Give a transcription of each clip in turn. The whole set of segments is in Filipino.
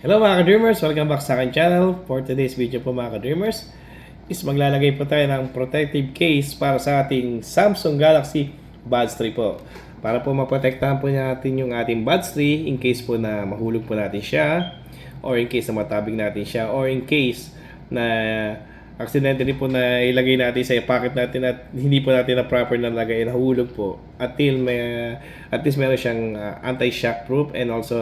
Hello mga ka-dreamers! Welcome back sa aking channel. For today's video po mga ka-dreamers is maglalagay po tayo ng protective case para sa ating Samsung Galaxy Buds 3 po. Para po maprotektahan po natin yung ating Buds 3 in case po na mahulog po natin siya, or in case na matabig natin siya, or in case na accidentally po na ilagay natin sa pocket natin at hindi po natin na proper na lagay, nahulog po until at least meron siyang anti-shock proof, and also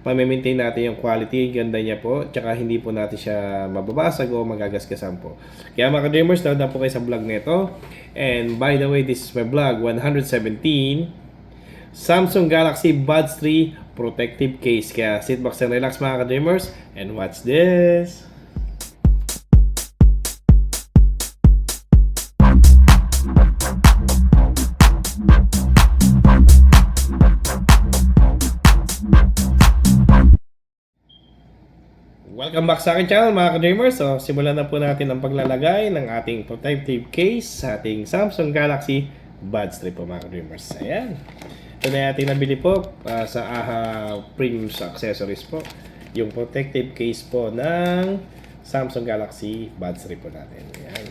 ma-maintain natin yung quality, ganda niya po, tsaka hindi po natin siya mababasag o magagasgasan po. Kaya mga ka-dreamers, na po kayo sa vlog nito. And by the way, this is my vlog 117, Samsung Galaxy Buds 3 Protective Case. Kaya sit back and relax mga ka-dreamers and watch this. Welcome back sa aking channel mga ka-dreamers. So, simulan na po natin ang paglalagay ng ating protective case sa ating Samsung Galaxy Buds 3 po mga ka-dreamers. Ayan. Ito na ating nabili po sa AHA Premium Accessories po. Yung protective case po ng Samsung Galaxy Buds 3 po natin. Ayan.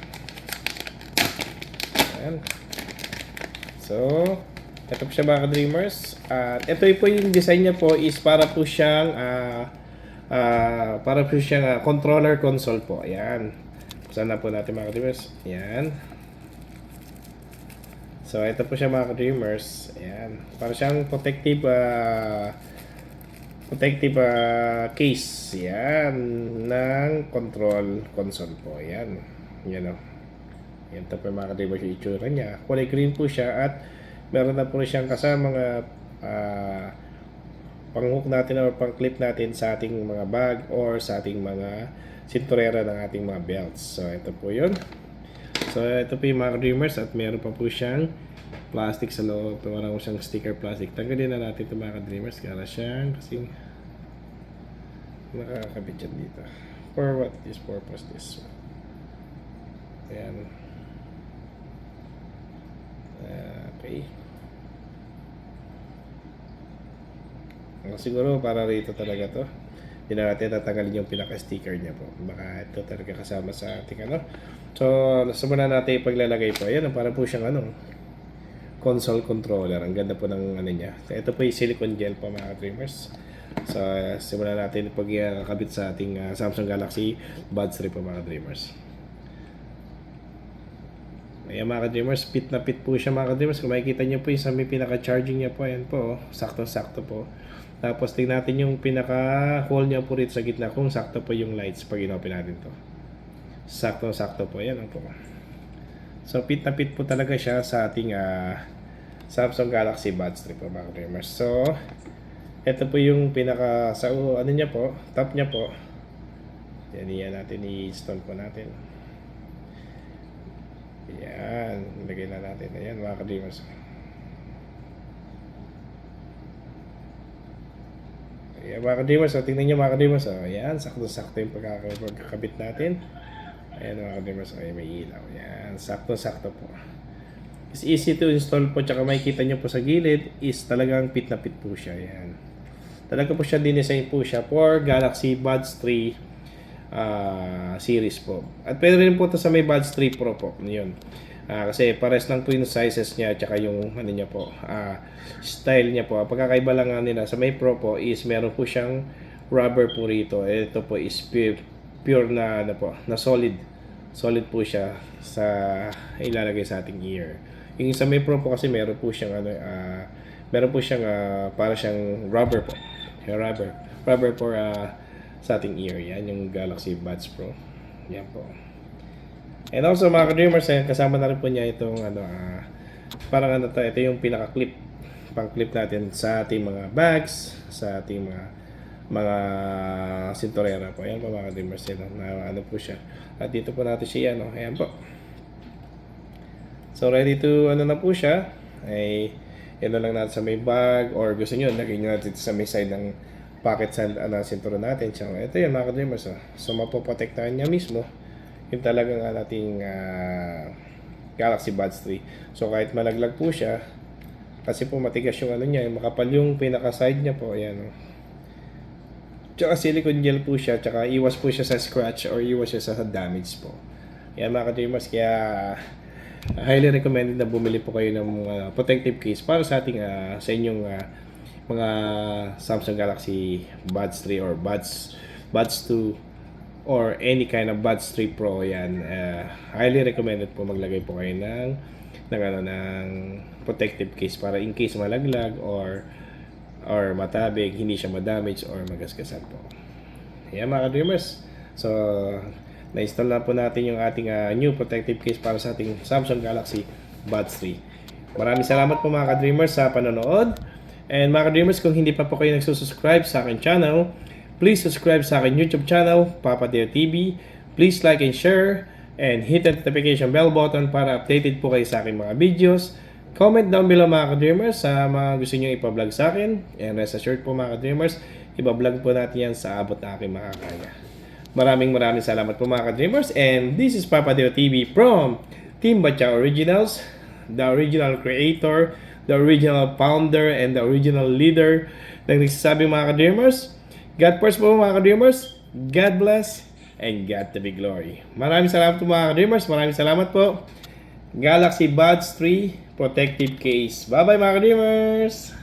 Ayan. So, ito po siya mga ka-dreamers. At ito po yung design niya po is para po siyang controller console po. Ayan. Buksan na po natin mga ka-dreamers. Ayan. So, ito po siya mga ka-dreamers. Ayan. Para siyang protective case. Ayan. Ng control console po. Ayan. Ayan o. Ayan. Ito po mga ka-dreamers yung itsura niya. Kulay green po siya at meron na po siyang kasamang pang-hook natin or pang-clip natin sa ating mga bag or sa ating mga sinturera ng ating mga belts. So, ito po yun. So, ito po yung mga dreamers at meron pa po siyang plastic sa loob. Meron po siyang sticker plastic. Tanggalin na natin ito mga dreamers. Kaya siyang kasing nakakabit dyan dito. For what this purpose this? Ayan. Okay. Siguro para rito talaga to. Hindi na natin tatanggalin yung pinaka-sticker niya po. Baka ito talaga kasama sa ating ano. So, muna natin paglalagay po. Ayan, para po siyang console controller. Ang ganda po ng ano niya. Ito po yung silicone gel po mga dreamers. So, simulan natin pagkakabit sa ating Samsung Galaxy Buds 3 po mga dreamers. Ayan mga ka-dreamers, fit na fit po siya mga ka-dreamers. Kung makikita nyo po yung sa may pinaka-charging niya po, ayan po, sakto-sakto po. Tapos tingnan natin yung pinaka-hole niya po rito sa gitna kung sakto po yung lights pag inopen natin to. Sakto-sakto po, ayan po. So fit na fit po talaga siya sa ating Samsung Galaxy Buds 3 po mga ka-dreamers. So, ito po yung pinaka, sa ano niya po, top niya po. Yan natin, i-install po natin. Ayan, lagay na natin. Ayan mga ka-dreamers. Ayan mga ka-dreamers, so tingnan nyo mga ka-dreamers. Ayan, sakto-sakto yung pagkakabit natin. Ayan mga ka-dreamers, ayan may ilaw. Ayan, sakto-sakto po. It's easy to install po, tsaka makikita nyo po sa gilid is talagang fit na fit po siya. Ayan. Talaga po siya, dinesign po siya for Galaxy Buds 3 series po. At pwede rin po ito sa may Buds 3 Pro po. Yun. Kasi pares lang po yung sizes niya tsaka yung ano niya po, style niya po. Pagkakaiba lang nila sa may Pro po is meron po siyang rubber po rito. Ito po is pure na ano po, na solid. Solid po siya sa ilalagay sa ating ear. Yung sa may Pro po kasi meron po siyang meron po siyang para siyang rubber po. Rubber for sa ating ear. Yan yung Galaxy Buds Pro. Yan po. And also mga ka-dreamers, kasama na rin po niya itong parang ito yung pinaka-clip, pang-clip natin sa ating mga bags, sa ating mga sinturera po. Ayan po mga ka-dreamers, na ano po siya. At dito po natin siya, ayan po. So ready to na po siya. Ay ito lang natin sa may bag, or gusto nyo lagay nyo natin sa may side ng pocket sa sintura natin. So ito yan mga ka-dreamers. So mapoprotektahan niya mismo yung talagang ating Galaxy Buds 3. So kahit malaglag po siya, kasi po matigas yung ano niya, makapal yung pinaka side niya po, ayan. Tsaka silicone gel po siya, tsaka iwas po siya sa scratch or iwas siya sa damage po. Yan mga ka-dreamers, kaya highly recommended na bumili po kayo ng protective case para sa ating sa inyong mga Samsung Galaxy Buds 3 or Buds 2 or any kind of Buds 3 Pro. Yan, highly recommended po maglagay po kayo ng protective case para in case malaglag or matabig, hindi siya ma-damage or magasgasan po. Yan mga ka-dreamers. So, na-install na po natin yung ating new protective case para sa ating Samsung Galaxy Buds 3. Maraming salamat po mga ka-dreamers sa panonood. And mga ka-dreamers, kung hindi pa po kayo nagsusubscribe sa akin channel, please subscribe sa akin YouTube channel, Papa Deo TV. Please like and share and hit the notification bell button para updated po kayo sa aking mga videos. Comment down below mga ka-dreamers sa mga gusto nyo ipa-vlog sa akin. And rest assured po mga ka-dreamers, ipa-vlog po natin yan sa abot na aking makakaya. Maraming salamat po mga ka-dreamers. And this is Papa Deo TV from Team Batya Originals, the original creator, the original founder, and the original leader ng nagsasabing mga ka-dreamers, God first po mga ka-dreamers, God bless, and God to be glory. Maraming salamat po mga ka-dreamers, maraming salamat po. Galaxy Buds 3 Protective Case. Bye bye mga ka-dreamers!